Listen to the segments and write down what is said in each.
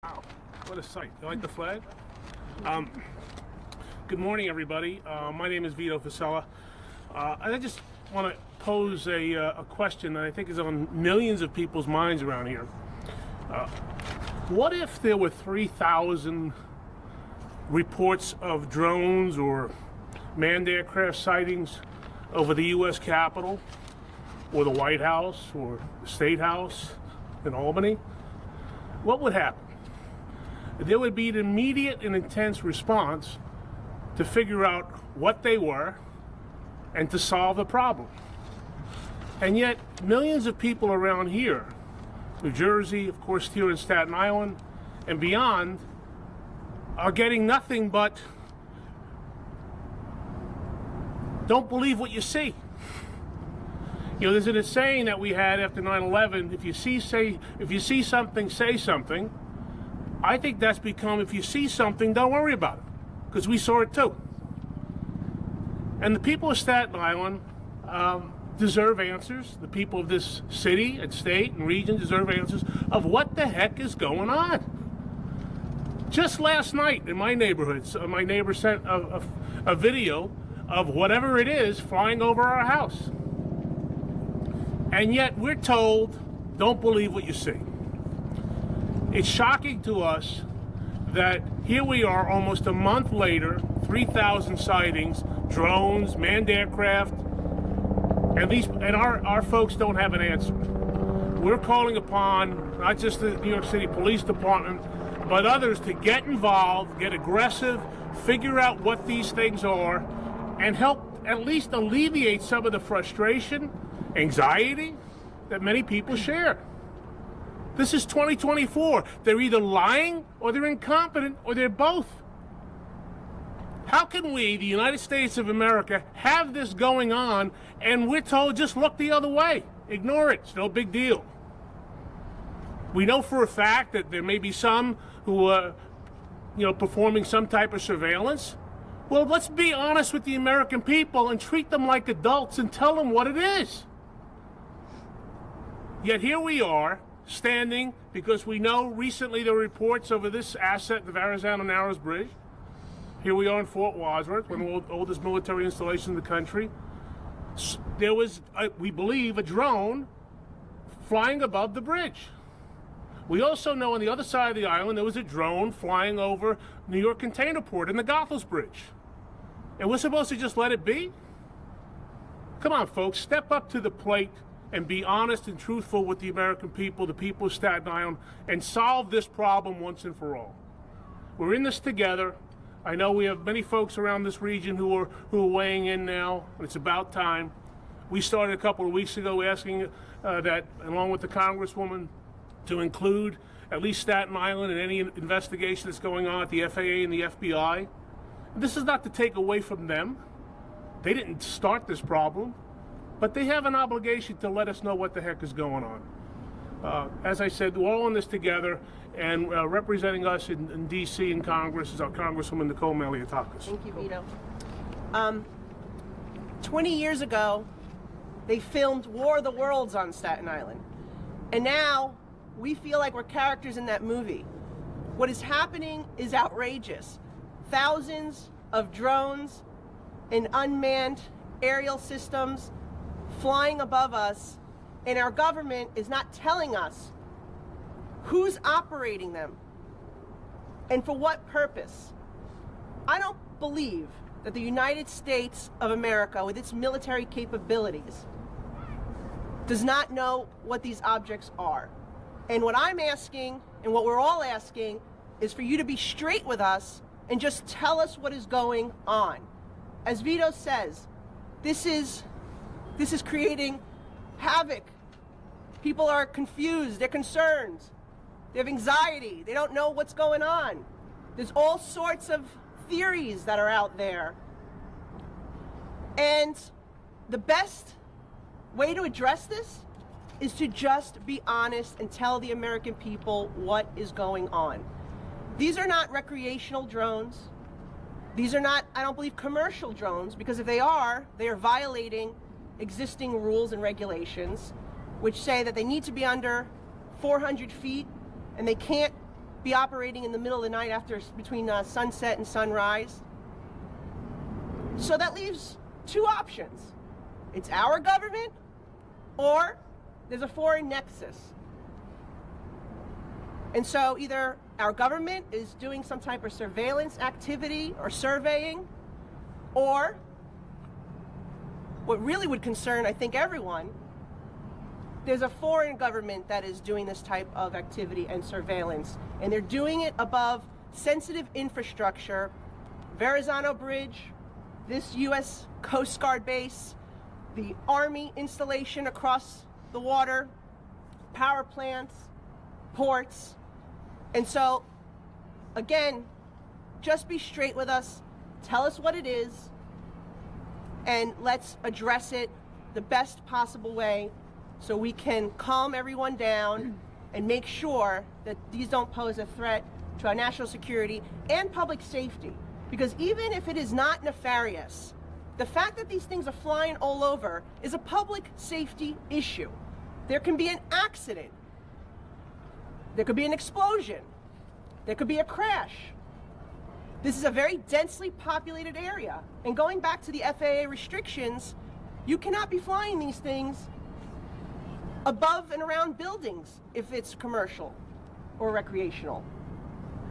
Wow, what a sight. You like the flag? Good morning, everybody. My name is Vito Fasella. I just want to pose a question that I think is on millions of people's minds around here. What if there were 3,000 reports of drones or manned aircraft sightings over the U.S. Capitol or the White House or the State House in Albany? What would happen? There would be an immediate and intense response to figure out what they were and to solve the problem. And yet, millions of people around here, New Jersey, of course, here in Staten Island, and beyond, are getting nothing but don't believe what you see. You know, there's a saying that we had after 9/11, if you see something, say something. I think that's become, if you see something, don't worry about it, because we saw it too. And the people of Staten Island deserve answers. The people of this city and state and region deserve answers of what the heck is going on. Just last night in my neighborhood, my neighbor sent a video of whatever it is flying over our house. And yet we're told, don't believe what you see. It's shocking to us that here we are almost a month later, 3,000 sightings, drones, manned aircraft, and our folks don't have an answer. We're calling upon not just the New York City Police Department, but others to get involved, get aggressive, figure out what these things are, and help at least alleviate some of the frustration, anxiety that many people share. This is 2024. They're either lying or they're incompetent or they're both. How can we, the United States of America, have this going on and we're told just look the other way? Ignore it. It's no big deal. We know for a fact that there may be some who are, performing some type of surveillance. Well, let's be honest with the American people and treat them like adults and tell them what it is. Yet here we are, standing because we know recently there were reports over this asset, the Verrazano Narrows Bridge. Here we are in Fort Wadsworth, one of the oldest military installations in the country. There was, we believe, a drone flying above the bridge. We also know on the other side of the island there was a drone flying over New York Container Port and the Goethals Bridge. And we're supposed to just let it be? Come on, folks, step up to the plate and be honest and truthful with the American people, the people of Staten Island, and solve this problem once and for all. We're in this together. I know we have many folks around this region who are weighing in now, and it's about time. We started a couple of weeks ago asking that, along with the Congresswoman, to include at least Staten Island in any investigation that's going on at the FAA and the FBI. This is not to take away from them. They didn't start this problem. But they have an obligation to let us know what the heck is going on. As I said, we're all in this together, and representing us in D.C. and Congress is our Congresswoman Nicole Maliotakis. Thank you, Vito. 20 years ago, they filmed War of the Worlds on Staten Island. And now, we feel like we're characters in that movie. What is happening is outrageous. Thousands of drones and unmanned aerial systems flying above us, and our government is not telling us who's operating them and for what purpose. I don't believe that the United States of America, with its military capabilities, does not know what these objects are. And what I'm asking, and what we're all asking, is for you to be straight with us and just tell us what is going on. As Vito says, this is creating havoc. People are confused, they're concerned, they have anxiety, they don't know what's going on. There's all sorts of theories that are out there. And the best way to address this is to just be honest and tell the American people what is going on. These are not recreational drones. These are not, I don't believe, commercial drones, because if they are violating existing rules and regulations, which say that they need to be under 400 feet and they can't be operating in the middle of the night between sunset and sunrise. So that leaves two options. It's our government, or there's a foreign nexus. And so either our government is doing some type of surveillance activity or surveying, or what really would concern, I think, everyone, there's a foreign government that is doing this type of activity and surveillance, and they're doing it above sensitive infrastructure, Verrazano Bridge, this U.S. Coast Guard base, the Army installation across the water, power plants, ports. And so, again, just be straight with us, tell us what it is, and let's address it the best possible way so we can calm everyone down and make sure that these don't pose a threat to our national security and public safety. Because even if it is not nefarious, the fact that these things are flying all over is a public safety issue. There can be an accident. There could be an explosion. There could be a crash. This is a very densely populated area. And going back to the FAA restrictions, you cannot be flying these things above and around buildings if it's commercial or recreational.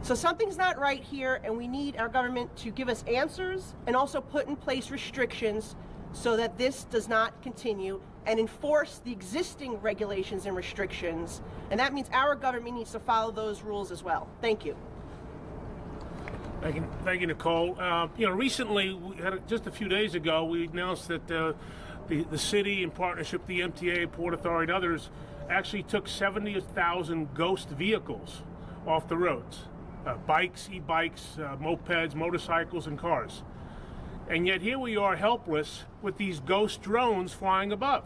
So something's not right here, and we need our government to give us answers and also put in place restrictions so that this does not continue, and enforce the existing regulations and restrictions. And that means our government needs to follow those rules as well. Thank you. Thank you, Nicole. Recently, just a few days ago, we announced that the city, in partnership with the MTA, Port Authority, and others, actually took 70,000 ghost vehicles off the roads. Bikes, e-bikes, mopeds, motorcycles, and cars. And yet here we are helpless with these ghost drones flying above.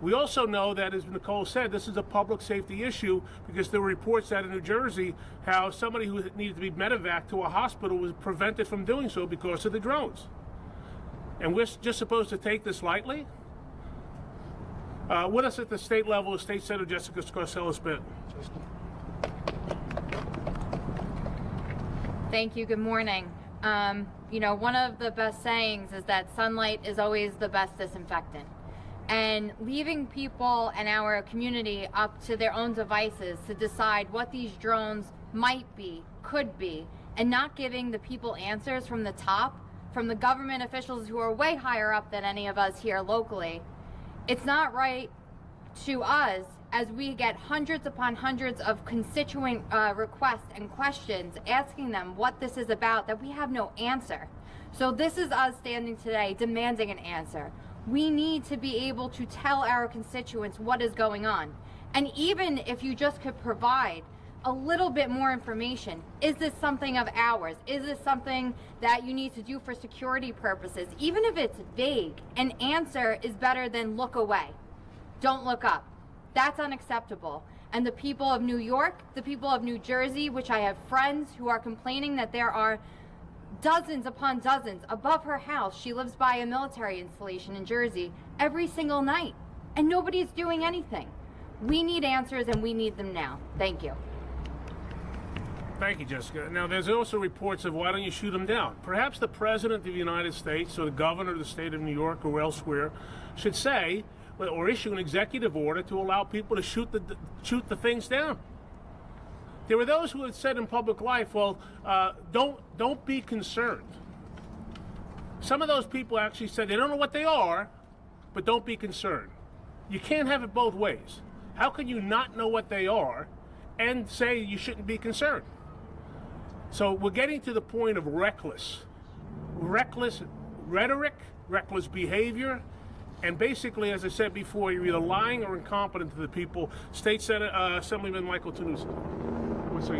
We also know that, as Nicole said, this is a public safety issue because there were reports out in New Jersey how somebody who needed to be medevaced to a hospital was prevented from doing so because of the drones. And we're just supposed to take this lightly? With us at the state level is State Senator Jessica Scarcella-Spitz. Thank you. Good morning. One of the best sayings is that sunlight is always the best disinfectant. And leaving people and our community up to their own devices to decide what these drones might be, could be, and not giving the people answers from the top, from the government officials who are way higher up than any of us here locally, it's not right to us as we get hundreds upon hundreds of constituent requests and questions asking them what this is about, that we have no answer. So this is us standing today demanding an answer. We need to be able to tell our constituents what is going on. And even if you just could provide a little bit more information, is this something of ours? Is this something that you need to do for security purposes? Even if it's vague, an answer is better than look away. Don't look up. That's unacceptable. And the people of New York, the people of New Jersey, which I have friends who are complaining that there are dozens upon dozens above her house. She lives by a military installation in Jersey every single night, and nobody's doing anything. We need answers, and we need them now. Thank you. Thank you, Jessica. Now, there's also reports of why don't you shoot them down? Perhaps the President of the United States or the Governor of the state of New York or elsewhere should say or issue an executive order to allow people to shoot the things down. There were those who had said in public life, well, don't be concerned. Some of those people actually said they don't know what they are, but don't be concerned. You can't have it both ways. How can you not know what they are and say you shouldn't be concerned? So we're getting to the point of reckless rhetoric, reckless behavior, and basically, as I said before, you're either lying or incompetent to the people. State Senate Assemblyman Michael Tanusa. What's your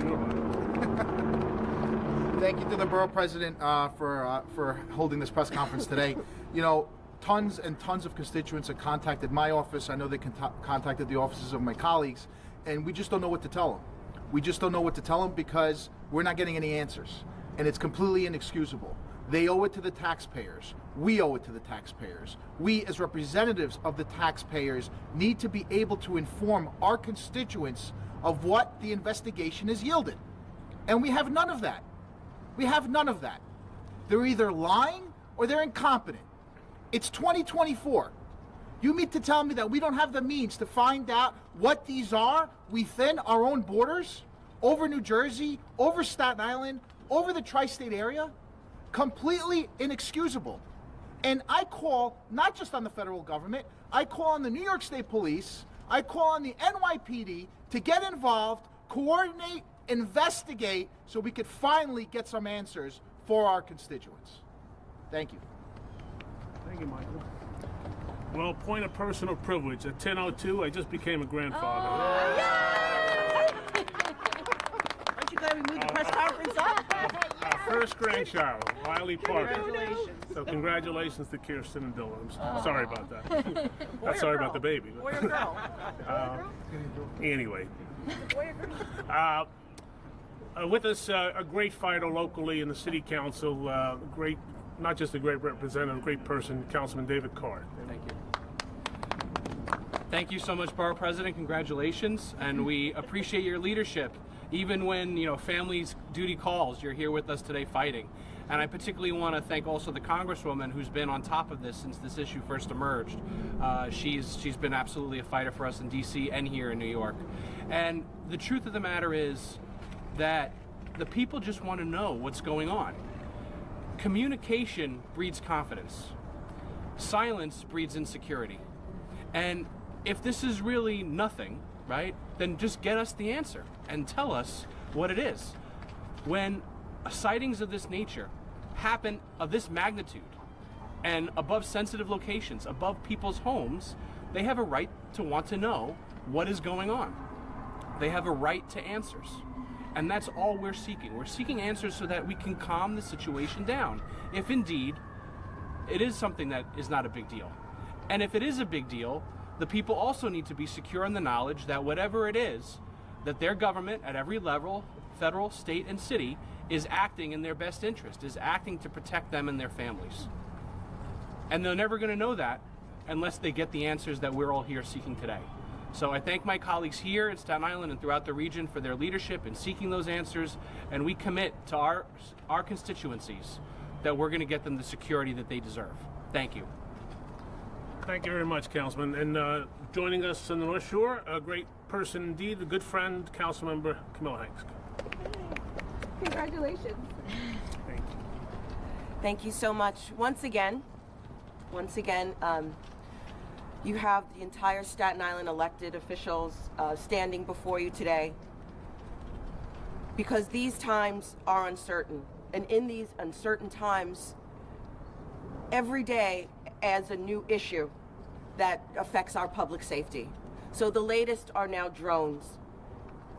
Thank you to the borough president for holding this press conference today. You know, tons and tons of constituents have contacted my office. I know they contacted the offices of my colleagues, and we just don't know what to tell them. We just don't know what to tell them because we're not getting any answers, and it's completely inexcusable. They owe it to the taxpayers. We owe it to the taxpayers. We, as representatives of the taxpayers, need to be able to inform our constituents of what the investigation has yielded. And we have none of that. We have none of that. They're either lying or they're incompetent. It's 2024. You mean to tell me that we don't have the means to find out what these are within our own borders, over New Jersey, over Staten Island, over the tri-state area? Completely inexcusable. And I call not just on the federal government, I call on the New York State Police, I call on the NYPD to get involved, coordinate, investigate, so we could finally get some answers for our constituents. Thank you. Thank you, Michael. Well, point of personal privilege. At 10:02, I just became a grandfather. Aren't you glad we moved the press conference up? Our first grandchild, Wiley Parker. Congratulations. So congratulations to Kirsten and Dylan. I'm sorry about that. Not sorry about the baby. Boy or girl? Anyway. Boy or girl? With us, a great fighter locally in the city council, great, not just a great representative, a great person, Councilman David Card. Thank you. Thank you so much, Borough President. Congratulations, and we appreciate your leadership. Even when, family's duty calls, you're here with us today fighting. And I particularly want to thank also the Congresswoman who's been on top of this since this issue first emerged. She's been absolutely a fighter for us in DC and here in New York. And the truth of the matter is that the people just want to know what's going on. Communication breeds confidence. Silence breeds insecurity. And if this is really nothing, right, then just get us the answer and tell us what it is. When sightings of this nature happen of this magnitude and above sensitive locations, above people's homes, they have a right to want to know what is going on. They have a right to answers. And that's all we're seeking. We're seeking answers so that we can calm the situation down, if indeed it is something that is not a big deal. And if it is a big deal, the people also need to be secure in the knowledge that whatever it is, that their government at every level, federal, state, and city, is acting in their best interest, is acting to protect them and their families. And they're never going to know that unless they get the answers that we're all here seeking today. So I thank my colleagues here in Staten Island and throughout the region for their leadership in seeking those answers, and we commit to our constituencies that we're going to get them the security that they deserve. Thank you. Thank you very much, Councilman. And joining us on the North Shore, a great person indeed, a good friend, Councilmember Camilla Hanks. Congratulations. Thank you. Thank you so much. Once again, you have the entire Staten Island elected officials standing before you today because these times are uncertain. And in these uncertain times, every day adds a new issue that affects our public safety. So the latest are now drones.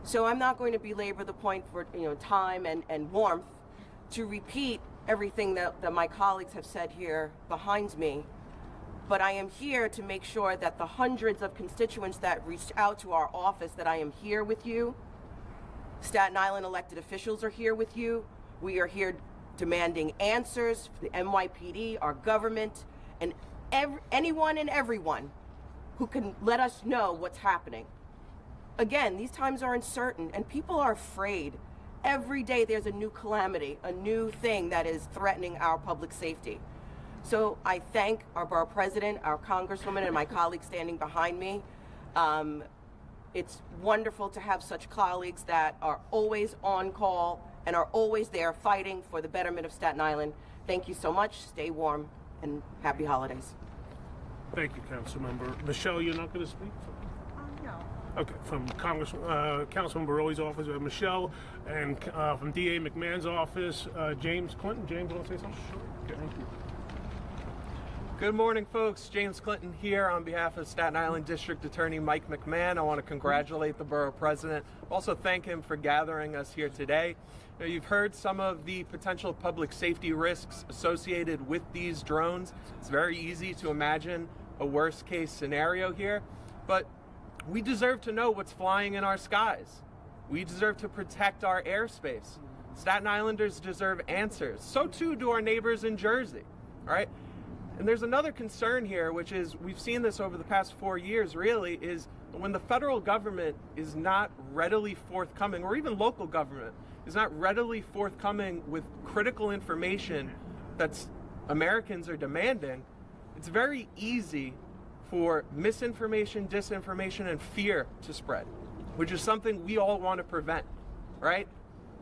So I'm not going to belabor the point for time and warmth to repeat everything that my colleagues have said here behind me. But I am here to make sure that the hundreds of constituents that reached out to our office, that I am here with you. Staten Island elected officials are here with you. We are here demanding answers for the NYPD, our government, and anyone and everyone who can let us know what's happening. Again, these times are uncertain and people are afraid. Every day there's a new calamity, a new thing that is threatening our public safety. So I thank our borough president, our congresswoman, and my colleagues standing behind me. It's wonderful to have such colleagues that are always on call and are always there fighting for the betterment of Staten Island. Thank you so much. Stay warm and happy holidays. Thank you, Councilmember. Michelle, you're not going to speak? No. Okay, from Councilman Baroli's office, we have Michelle, and from DA McMahon's office, James Clinton. James, want to say something? Okay, thank you. Good morning, folks. James Clinton here on behalf of Staten Island District Attorney Mike McMahon. I want to congratulate the Borough President. Also thank him for gathering us here today. You've heard some of the potential public safety risks associated with these drones. It's very easy to imagine a worst case scenario here, but we deserve to know what's flying in our skies. We deserve to protect our airspace. Staten Islanders deserve answers. So too do our neighbors in Jersey, all right? And there's another concern here, which is, we've seen this over the past 4 years really, is when the federal government is not readily forthcoming, or even local government is not readily forthcoming with critical information that Americans are demanding, it's very easy for misinformation, disinformation, and fear to spread, which is something we all want to prevent, right?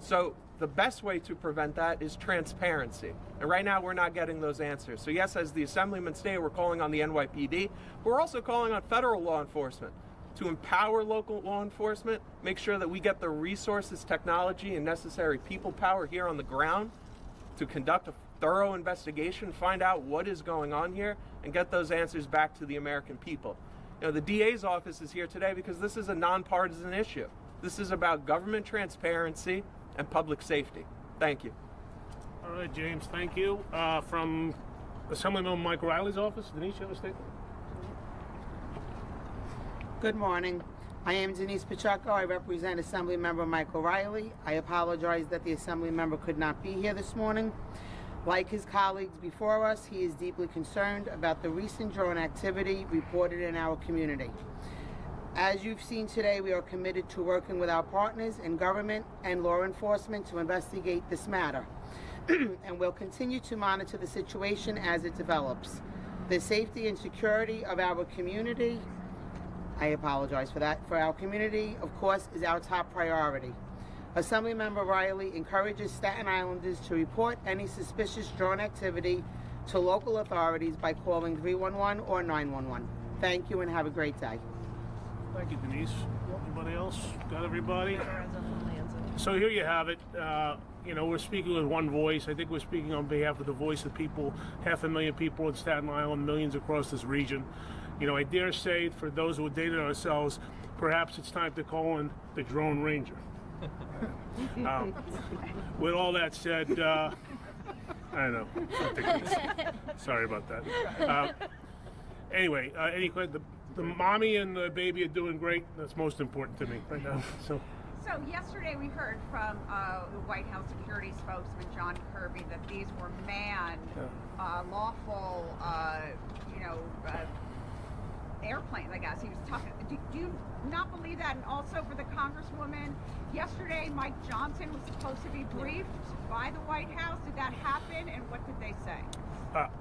So the best way to prevent that is transparency. And right now we're not getting those answers. So yes, as the Assemblyman stated, we're calling on the NYPD. We're also calling on federal law enforcement to empower local law enforcement, make sure that we get the resources, technology, and necessary people power here on the ground to conduct a thorough investigation, find out what is going on here, and get those answers back to the American people. You know, the DA's office is here today because this is a nonpartisan issue. This is about government transparency and public safety. Thank you. All right, James, thank you. From Assemblyman Mike Riley's office, Denise, you have a statement? Good morning. I am Denise Pacheco. I represent Assembly Member Michael Riley. I apologize that the Assembly Member could not be here this morning. Like his colleagues before us, he is deeply concerned about the recent drone activity reported in our community. As you've seen today, we are committed to working with our partners in government and law enforcement to investigate this matter. And we'll continue to monitor the situation as it develops. The safety and security of our community, I apologize for that, for our community, of course, is our top priority. Assemblymember Riley encourages Staten Islanders to report any suspicious drone activity to local authorities by calling 311 or 911. Thank you and have a great day. Thank you, Denise. Anybody else? Got everybody? So here you have it. You know, we're speaking with one voice. I think we're speaking on behalf of the voice of people, 500,000 people in Staten Island, millions across this region. You know, I dare say, for those who have dated ourselves, perhaps it's time to call in the Drone Ranger. With all that said, I don't know. Sorry about that. Anyway, the mommy and the baby are doing great. That's most important to me right now. So yesterday we heard from the White House security spokesman John Kirby that these were manned, lawful, airplanes, I guess. He was talking. Do you not believe that? And also for the Congresswoman, yesterday Mike Johnson was supposed to be briefed by the White House. Did that happen? And what did they say?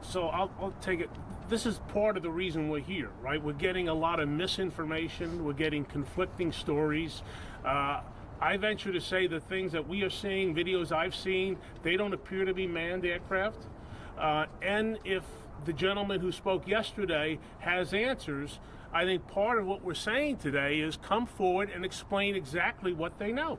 So I'll take it. This is part of the reason we're here, right? We're getting a lot of misinformation. We're getting conflicting stories. I venture to say the things that we are seeing, videos I've seen, they don't appear to be manned aircraft. And if the gentleman who spoke yesterday has answers, I think part of what we're saying today is come forward and explain exactly what they know.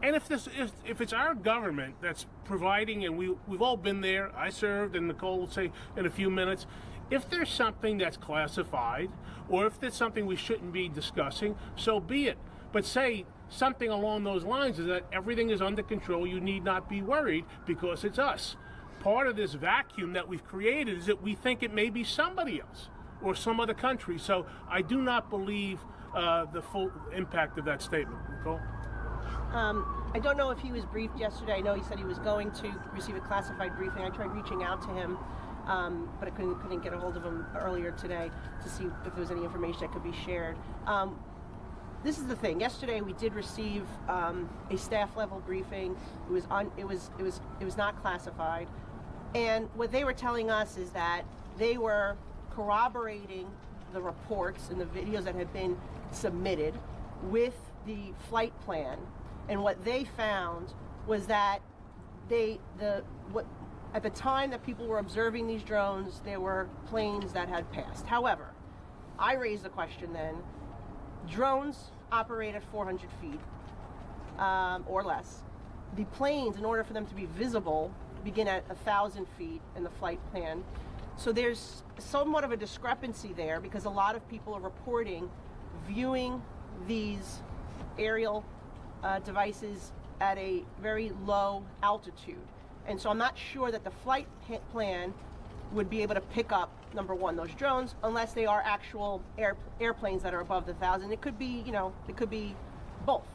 And if it's our government that's providing, and we've all been there, I served, and Nicole will say in a few minutes, if there's something that's classified, or if there's something we shouldn't be discussing, so be it. But say something along those lines is that everything is under control, you need not be worried because it's us. Part of this vacuum that we've created is that we think it may be somebody else or some other country. So I do not believe the full impact of that statement. Nicole? I don't know if he was briefed yesterday. I know he said he was going to receive a classified briefing. I tried reaching out to him, but I couldn't get a hold of him earlier today to see if there was any information that could be shared. This is the thing. Yesterday we did receive a staff level briefing. It was not classified. And what they were telling us is that they were corroborating the reports and the videos that had been submitted with the flight plan. And what they found was that at the time that people were observing these drones, there were planes that had passed. However, I raised the question then, drones operate at 400 feet or less. The planes, in order for them to be visible, begin at 1,000 feet in the flight plan. So there's somewhat of a discrepancy there because a lot of people are reporting viewing these aerial devices at a very low altitude. And so I'm not sure that the flight plan would be able to pick up, number one, those drones, unless they are actual airplanes that are above the 1,000. It could be, it could be both.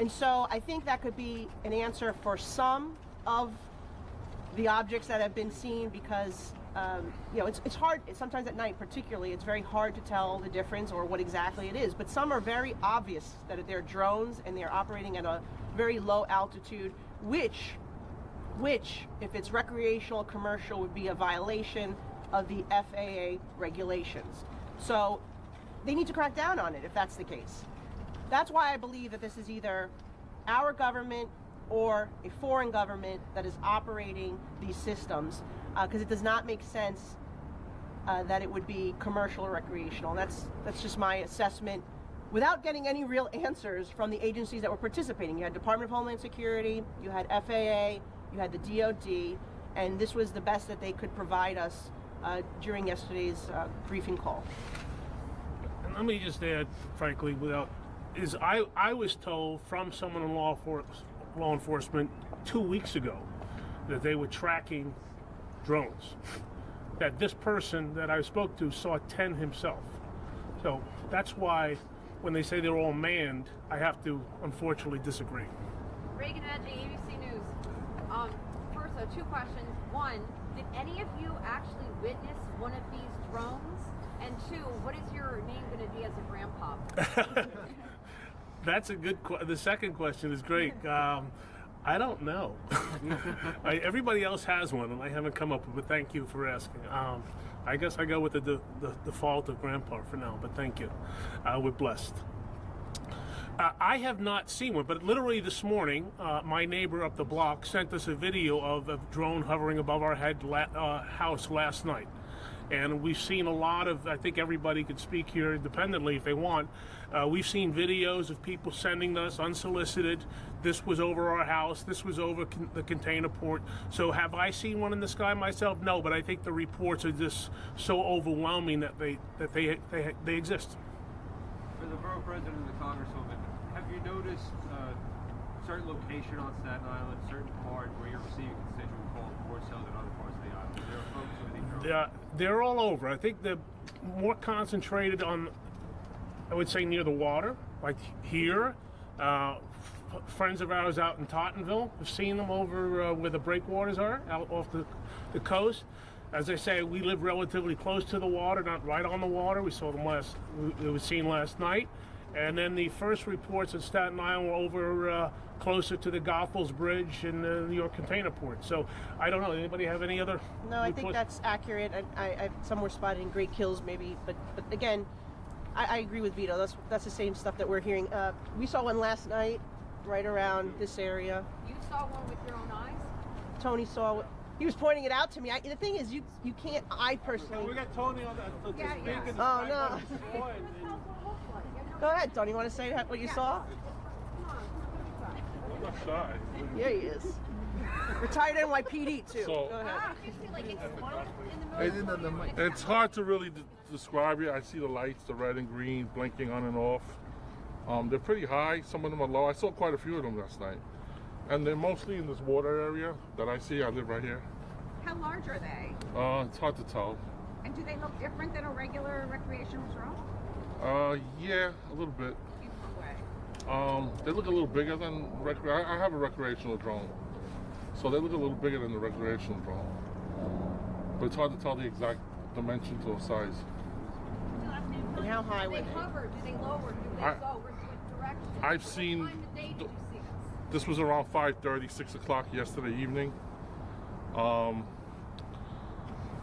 And so I think that could be an answer for some of the objects that have been seen, because you know, it's hard, sometimes at night particularly, it's very hard to tell the difference or what exactly it is. But some are very obvious that they're drones and they're operating at a very low altitude, which, if it's recreational or commercial, would be a violation of the FAA regulations. So they need to crack down on it if that's the case. That's why I believe that this is either our government or a foreign government that is operating these systems, because it does not make sense that it would be commercial or recreational. That's just my assessment, without getting any real answers from the agencies that were participating. You had Department of Homeland Security, you had FAA, you had the DoD, and this was the best that they could provide us during yesterday's briefing call. And let me just add, frankly, I was told from someone in law enforcement 2 weeks ago that they were tracking drones. That this person that I spoke to saw 10 himself. So that's why when they say they're all manned, I have to unfortunately disagree. Reagan Edgy, ABC News. First, 2 questions. One, did any of you actually witness one of these drones? And 2, what is your name going to be as a grandpa? That's a good the second question is great. I don't know. Everybody else has one, and I haven't come up with it, but thank you for asking. I guess I go with the default of grandpa for now, but thank you. We're blessed. I have not seen one, but literally this morning, my neighbor up the block sent us a video of a drone hovering above our house last night. And we've seen a lot of, I think everybody could speak here independently if they want. We've seen videos of people sending us unsolicited. This was over our house. This was over the container port. So have I seen one in the sky myself? No, but I think the reports are just so overwhelming that they exist. For the borough president and the congresswoman, have you noticed a certain location on Staten Island, certain part where you're receiving constituent calls more so than other parts of the island? Is there folks with these drones? They're all over. I think they're more concentrated on, I would say, near the water, like here. Friends of ours out in Tottenville have seen them over where the breakwaters are, out off the coast. As I say, we live relatively close to the water, not right on the water. We saw them it was seen last night. And then the first reports at Staten Island were over closer to the Goethals Bridge and the New York Container Port. So I don't know. Anybody have any other? No, I think that's accurate. Some were spotted in Great Kills, maybe, but again, I agree with Vito. That's the same stuff that we're hearing. We saw one last night, right around this area. You saw one with your own eyes? Tony saw. He was pointing it out to me. The thing is, you can't. I personally. We got Tony on the speak. Oh no. Go ahead, Tony. You want to say what you saw? I'm not shy. Yeah, he is. Retired NYPD too. So, go ahead. It's hard to really describe it. I see the lights, the red and green, blinking on and off. They're pretty high. Some of them are low. I saw quite a few of them last night. And they're mostly in this water area that I see. I live right here. How large are they? It's hard to tell. And do they look different than a regular recreational drone? Yeah, a little bit. In what way? They look a little bigger than I have a recreational drone, so they look a little bigger than the recreational drone. But it's hard to tell the exact dimensions or size. And how high were they? Do they hover? Do they lower? Do they go? Which direction? I've seen. What time of day did you see this? This was around 5:30, 6 o'clock yesterday evening. I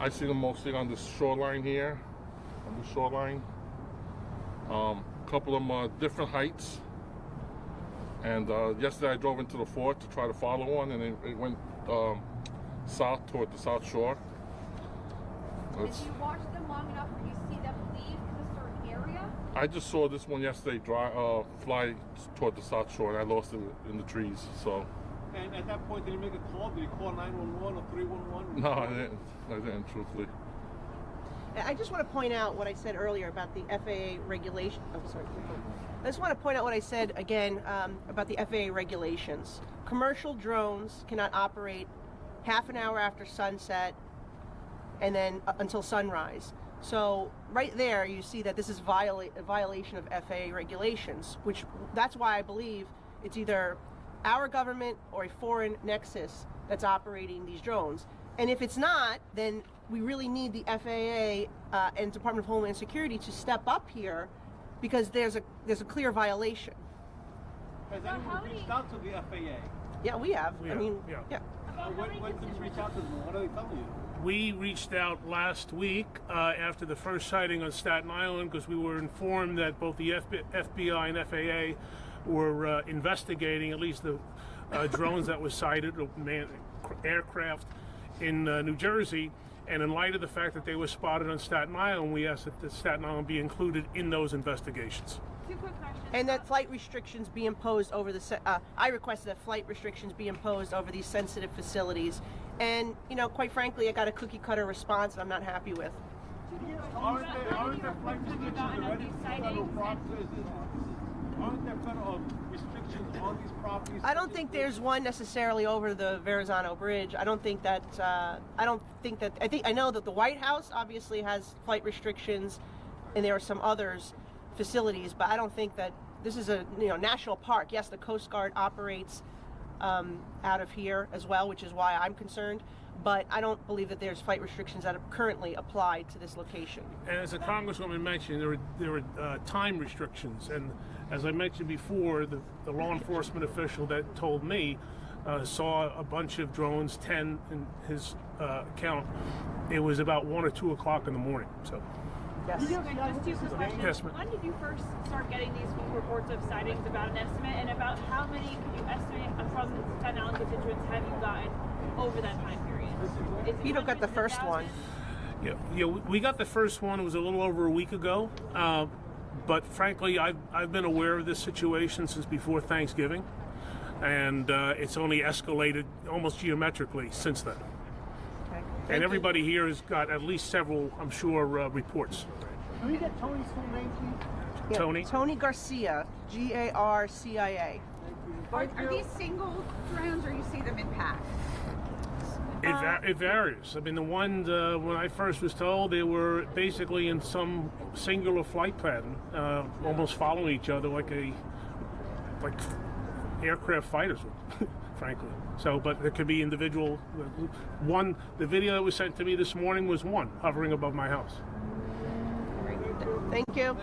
see them mostly on the shoreline here, on the shoreline. A couple of them are different heights. And yesterday I drove into the fort to try to follow one, and it went south toward the South Shore. Did you watch them long enough where you see them leave a certain area? I just saw this one yesterday fly toward the South Shore, and I lost it in the trees. So. And at that point, did you make a call? Did you call 911 or 311? No, I didn't, truthfully. I just want to point out what I said earlier about the FAA regulation. Oh, sorry. I just want to point out what I said again about the FAA regulations. Commercial drones cannot operate half an hour after sunset and then until sunrise. So right there, you see that this is a violation of FAA regulations, that's why I believe It's either our government or a foreign nexus that's operating these drones. And if it's not, then we really need the FAA and Department of Homeland Security to step up here, because there's a clear violation. Has anyone reached out to the FAA? Yeah, we have. I mean, yeah. When did you reach out to them? What are they telling you? We reached out last week after the first sighting on Staten Island, because we were informed that both the FBI and FAA were investigating at least the drones that were sighted, aircraft in New Jersey. And in light of the fact that they were spotted on Staten Island, we asked that the Staten Island be included in those investigations. Two quick questions. And that flight restrictions be imposed over the. I requested that flight restrictions be imposed over these sensitive facilities. And, you know, quite frankly, I got a cookie cutter response that I'm not happy with. Aren't there flight restrictions already for federal properties? Aren't there federal restrictions on these properties? I don't think there's one necessarily over the Verrazano Bridge. I know that the White House obviously has flight restrictions, and there are some others facilities, but I don't think that this is a national park. Yes, the Coast Guard operates out of here as well, which is why I'm concerned. But I don't believe that there's flight restrictions that are currently applied to this location. And as the Congresswoman mentioned, there were time restrictions. And as I mentioned before, the law enforcement official that told me saw a bunch of drones, 10 in his count. It was about 1 or 2 o'clock in the morning. So. Yes. Just two quick questions. Yes, ma'am. When did you first start getting these reports of sightings, about an estimate, and about how many could you estimate from the Staten Island constituents have you gotten over that time period? You don't got the first one. Yeah, we got the first one. It was a little over a week ago. But frankly, I've been aware of this situation since before Thanksgiving, and it's only escalated almost geometrically since then. Okay. And everybody here has got at least several, I'm sure, reports. Can we get Tony's full name, please? Yeah, Tony? Tony Garcia, Garcia. Are these single drones, or you see them in packs? It varies. I mean, the ones when I first was told, they were basically in some singular flight pattern, almost following each other like aircraft fighters would, frankly. So, but it could be individual. One, the video that was sent to me this morning was one hovering above my house. Thank you.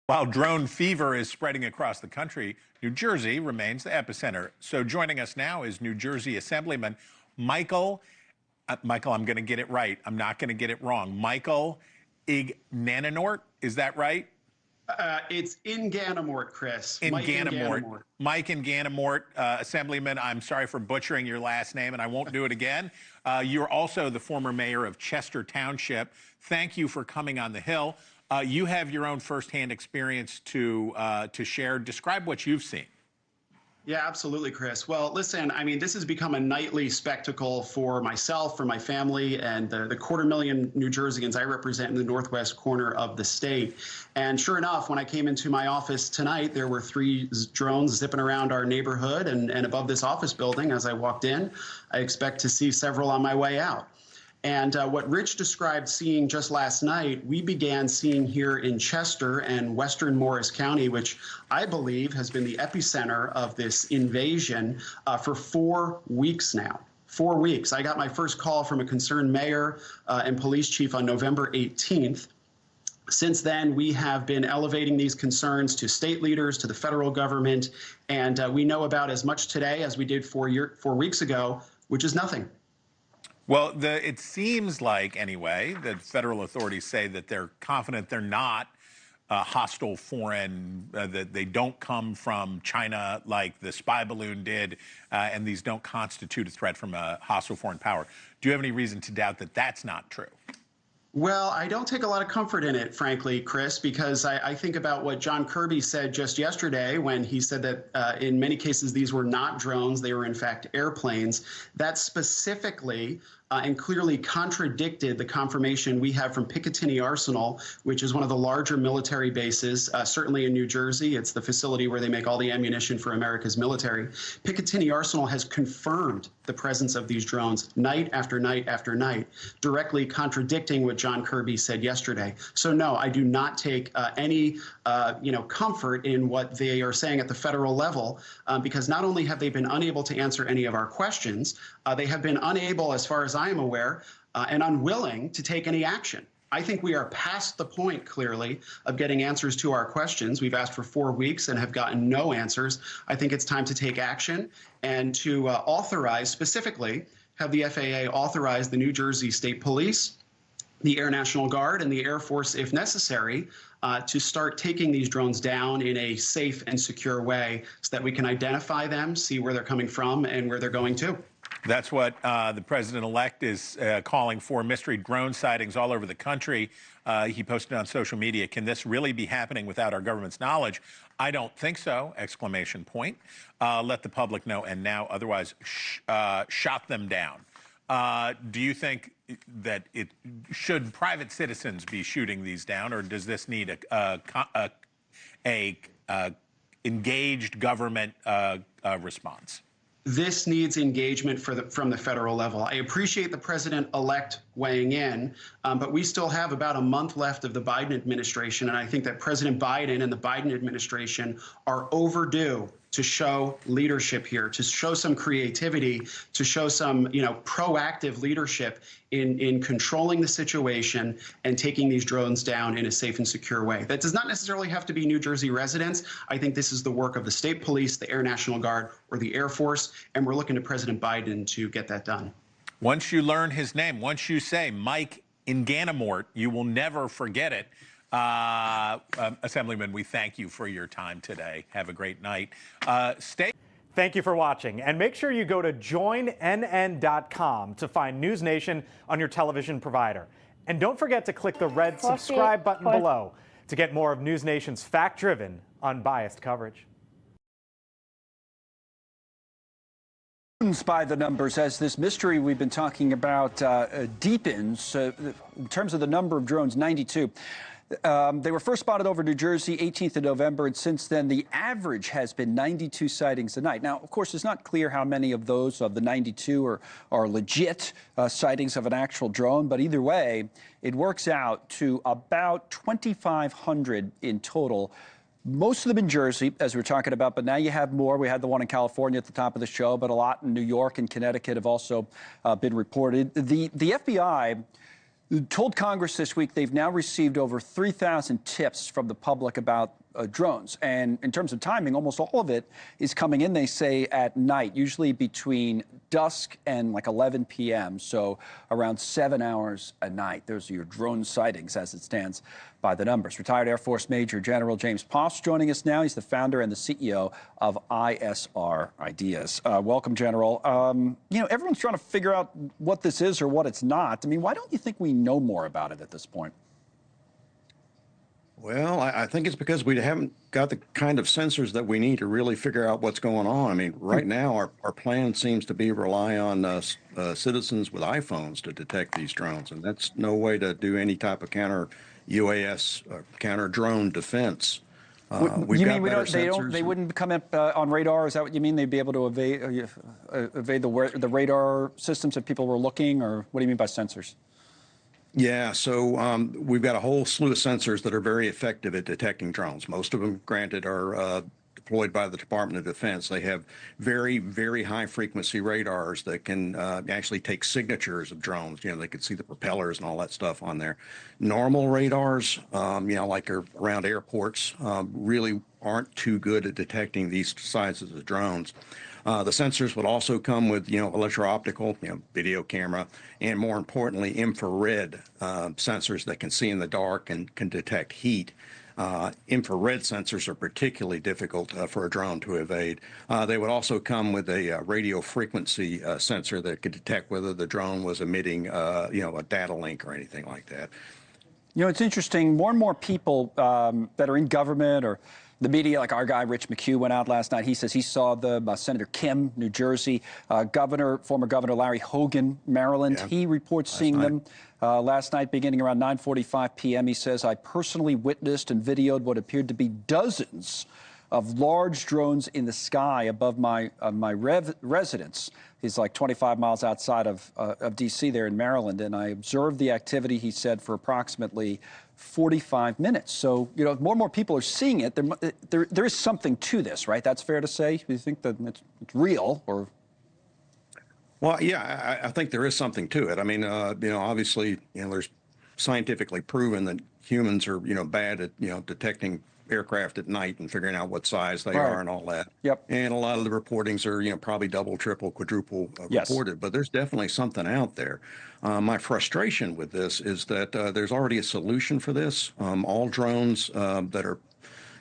While drone fever is spreading across the country, New Jersey remains the epicenter. So joining us now is New Jersey Assemblyman Michael, I'm going to get it right. I'm not going to get it wrong. Michael Ignananort, is that right? It's Inganamort, Chris. Inganamort. Mike Inganamort, Assemblyman, I'm sorry for butchering your last name, and I won't do it again. You're also the former mayor of Chester Township. Thank you for coming on the Hill. You have your own firsthand experience to share. Describe what you've seen. Yeah, absolutely, Chris. Well, listen, I mean, this has become a nightly spectacle for myself, for my family, and the 250,000 New Jerseyans I represent in the northwest corner of the state. And sure enough, when I came into my office tonight, there were 3 drones zipping around our neighborhood and above this office building. As I walked in, I expect to see several on my way out. And what Rich described seeing just last night, we began seeing here in Chester and western Morris County, which I believe has been the epicenter of this invasion for 4 weeks now. 4 weeks. I got my first call from a concerned mayor and police chief on November 18th. Since then, we have been elevating these concerns to state leaders, to the federal government, and we know about as much today as we did 4 weeks ago, which is nothing. Well, it seems like, anyway, that federal authorities say that they're confident they're not hostile foreign, that they don't come from China like the spy balloon did, and these don't constitute a threat from a hostile foreign power. Do you have any reason to doubt that that's not true? Well, I don't take a lot of comfort in it, frankly, Chris, because I think about what John Kirby said just yesterday when he said that in many cases these were not drones, they were in fact airplanes. That specifically and clearly contradicted the confirmation we have from Picatinny Arsenal, which is one of the larger military bases, certainly in New Jersey. It's the facility where they make all the ammunition for America's military. Picatinny Arsenal has confirmed the presence of these drones night after night after night, directly contradicting what John Kirby said yesterday. So no, I do not take any comfort in what they are saying at the federal level, because not only have they been unable to answer any of our questions, they have been unable, as far as I am aware, and unwilling to take any action. I think we are past the point, clearly, of getting answers to our questions. We've asked for 4 weeks and have gotten no answers. I think it's time to take action and to authorize, specifically, have the FAA authorize the New Jersey State Police, the Air National Guard, and the Air Force, if necessary, to start taking these drones down in a safe and secure way so that we can identify them, see where they're coming from, and where they're going to. That's what the president-elect is calling for, mystery drone sightings all over the country. He posted on social media, can this really be happening without our government's knowledge? I don't think so, exclamation point. Let the public know, and now otherwise shot them down. Do you think that should private citizens be shooting these down, or does this need a engaged government response? This needs engagement from the federal level. I appreciate the president-elect weighing in, but we still have about a month left of the Biden administration, and I think that President Biden and the Biden administration are overdue to show leadership here, to show some creativity, to show some, proactive leadership in controlling the situation and taking these drones down in a safe and secure way. That does not necessarily have to be New Jersey residents. I think this is the work of the state police, the Air National Guard, or the Air Force, and we're looking to President Biden to get that done. Once you learn his name, once you say Mike Inganamort, you will never forget it. Assemblyman, we thank you for your time today. Have a great night. Thank you for watching, and make sure you go to joinnn.com to find News Nation on your television provider. And don't forget to click the red subscribe button below to get more of News Nation's fact-driven, unbiased coverage. By the numbers as this mystery we've been talking about deepens. In terms of the number of drones, 92. They were first spotted over New Jersey 18th of November, and since then the average has been 92 sightings a night. Now, of course, it's not clear how many of those of the 92 are legit sightings of an actual drone, but either way, it works out to about 2,500 in total. Most of them in Jersey, as we're talking about, but now you have more. We had the one in California at the top of the show, but a lot in New York and Connecticut have also been reported. The FBI told Congress this week they've now received over 3,000 tips from the public about drones. And in terms of timing, almost all of it is coming in, they say, at night, usually between dusk and like 11 p.m., so around 7 hours a night. Those are your drone sightings as it stands by the numbers. Retired Air Force Major General James Post joining us now. He's the founder and the CEO of ISR Ideas. Welcome, General. Everyone's trying to figure out what this is or what it's not. I mean, why don't you think we know more about it at this point? Well, I think it's because we haven't got the kind of sensors that we need to really figure out what's going on. I mean, right now, our plan seems to be rely on citizens with iPhones to detect these drones, and that's no way to do any type of counter UAS, counter drone defense. You mean they wouldn't come up on radar? Is that what you mean? They'd be able to evade the radar systems if people were looking, or what do you mean by sensors? Yeah, so we've got a whole slew of sensors that are very effective at detecting drones. Most of them, granted, are deployed by the Department of Defense. They have very, very high frequency radars that can actually take signatures of drones. They can see the propellers and all that stuff on there. Normal radars, like around airports, really aren't too good at detecting these sizes of drones. The sensors would also come with, electro-optical, video camera, and more importantly, infrared sensors that can see in the dark and can detect heat. Infrared sensors are particularly difficult for a drone to evade. They would also come with a radio frequency sensor that could detect whether the drone was emitting, a data link or anything like that. You know, it's interesting. More and more people that are in government or the media, like our guy Rich McHugh went out last night. He says he saw them. Senator Kim, New Jersey, former Governor Larry Hogan, Maryland. Yeah. He reports seeing them last night, beginning around 9:45 p.m. He says, I personally witnessed and videoed what appeared to be dozens of large drones in the sky above my residence. He's like 25 miles outside of D.C. there in Maryland, and I observed the activity, he said, for approximately 45 minutes. So, you know, more and more people are seeing it. There is something to this, right? That's fair to say? Do you think that it's real, or? Well, yeah, I think there is something to it. I mean, you know, obviously, you know, there's scientifically proven that humans are, you know, bad at, you know, detecting aircraft at night and figuring out what size they are and all that. Yep. And a lot of the reportings are, you know, probably double, triple, quadruple reported, but there's definitely something out there. My frustration with this is that there's already a solution for this. All drones that are,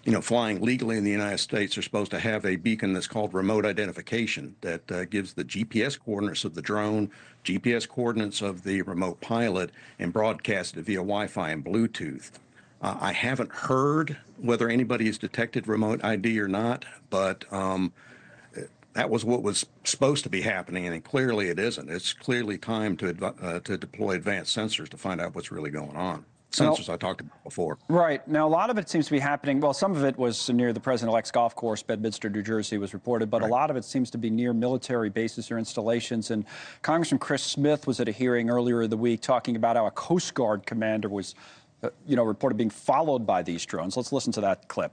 you know, flying legally in the United States are supposed to have a beacon that's called remote identification that gives the GPS coordinates of the drone, GPS coordinates of the remote pilot, and broadcast it via Wi-Fi and Bluetooth. I haven't heard whether anybody has detected remote ID or not, but that was what was supposed to be happening, and clearly it isn't. It's clearly time to deploy advanced sensors to find out what's really going on. Sensors I talked about before. Right. Now, a lot of it seems to be happening, well, some of it was near the President-elect's golf course, Bedminster, New Jersey, was reported, but a lot of it seems to be near military bases or installations. And Congressman Chris Smith was at a hearing earlier in the week talking about how a Coast Guard commander was you know, reported being followed by these drones. Let's listen to that clip.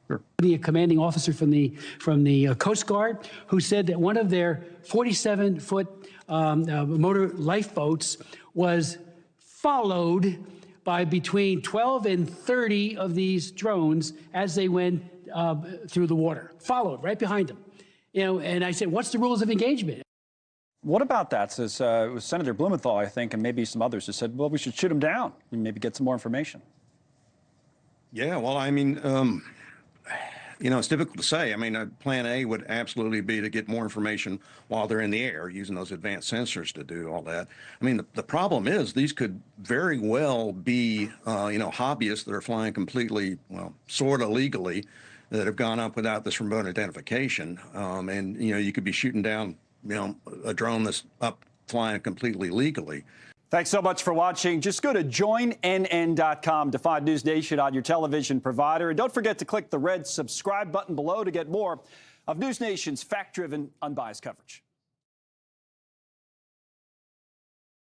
Sure. The commanding officer from the Coast Guard, who said that one of their 47-foot motor lifeboats was followed by between 12 and 30 of these drones as they went through the water, followed right behind them. You know, and I said, what's the rules of engagement? What about that? Says it was Senator Blumenthal, I think, and maybe some others who said, well, we should shoot him down and maybe get some more information. Yeah, well, I mean, you know, it's difficult to say. I mean, plan A would absolutely be to get more information while they're in the air, using those advanced sensors to do all that. I mean, the problem is these could very well be, you know, hobbyists that are flying completely, well, sort of legally, that have gone up without this remote identification. And, you know, you could be shooting down, you know, a drone that's up flying completely legally. Thanks so much for watching. Just go to joinnn.com to find News Nation on your television provider. And don't forget to click the red subscribe button below to get more of News Nation's fact-driven, unbiased coverage.